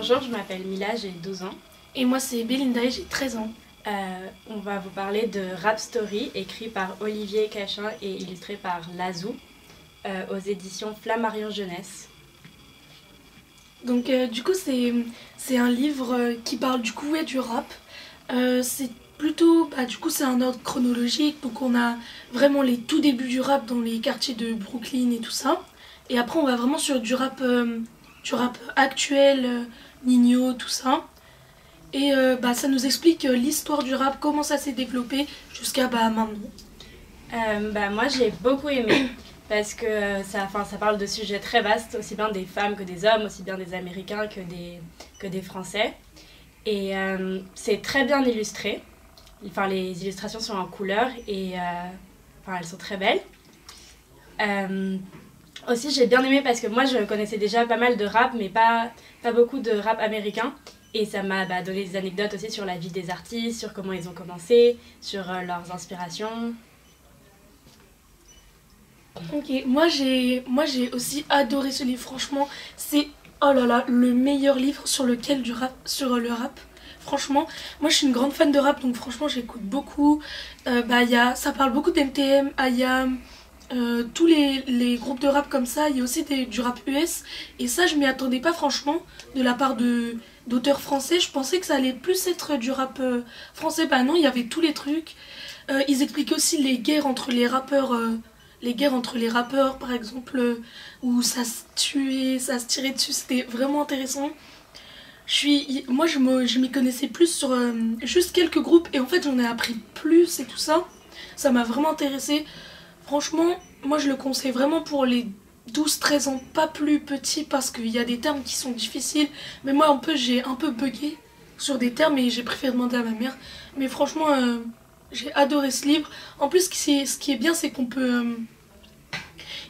Bonjour, je m'appelle Mila, j'ai 12 ans. Et moi c'est Belinda et j'ai 13 ans. On va vous parler de Rap Story, écrit par Olivier Cachin et illustré par Lazou, aux éditions Flammarion Jeunesse. Donc du coup c'est un livre qui parle du coup du rap. C'est plutôt, du coup c'est un ordre chronologique, donc on a vraiment les tout débuts du rap dans les quartiers de Brooklyn et tout ça. Et après on va vraiment sur du rap actuel, Nino, tout ça. Et ça nous explique l'histoire du rap, comment ça s'est développé jusqu'à maintenant. Moi j'ai beaucoup aimé parce que ça parle de sujets très vastes, aussi bien des femmes que des hommes, aussi bien des Américains que des Français. Et c'est très bien illustré. Enfin, les illustrations sont en couleur et elles sont très belles. Aussi j'ai bien aimé parce que moi je connaissais déjà pas mal de rap mais pas beaucoup de rap américain. Et ça m'a donné des anecdotes aussi sur la vie des artistes, sur comment ils ont commencé, sur leurs inspirations. Ok, moi j'ai aussi adoré ce livre, franchement, c'est oh là là, le meilleur livre sur le rap. Franchement, moi je suis une grande fan de rap, donc franchement j'écoute beaucoup. Ça parle beaucoup d'NTM, IAM, tous les groupes de rap comme ça, il y a aussi du rap US, et ça je m'y attendais pas franchement, de la part d'auteurs français. Je pensais que ça allait plus être du rap français, bah non, il y avait tous les trucs. Ils expliquaient aussi les guerres entre les rappeurs. Par exemple, où ça se tuait, ça se tirait dessus, c'était vraiment intéressant. Moi, je m'y connaissais plus sur juste quelques groupes, et en fait, j'en ai appris plus et tout ça. Ça m'a vraiment intéressé. Franchement, moi, je le conseille vraiment pour les 12-13 ans, pas plus petits, parce qu'il y a des termes qui sont difficiles. Mais moi, j'ai un peu bugué sur des termes, et j'ai préféré demander à ma mère. Mais franchement, j'ai adoré ce livre. En plus, ce qui est bien, c'est qu'on peut...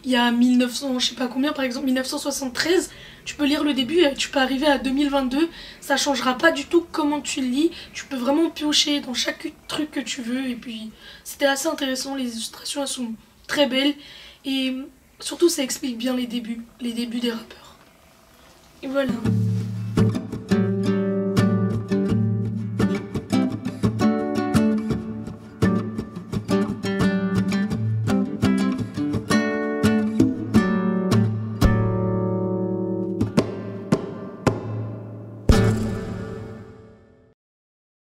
il y a 1900, je sais pas combien, par exemple 1973, tu peux lire le début et tu peux arriver à 2022. Ça changera pas du tout comment tu le lis. Tu peux vraiment piocher dans chaque truc que tu veux. Et puis, c'était assez intéressant. Les illustrations, elles sont très belles. Et surtout, ça explique bien les débuts des rappeurs. Et voilà.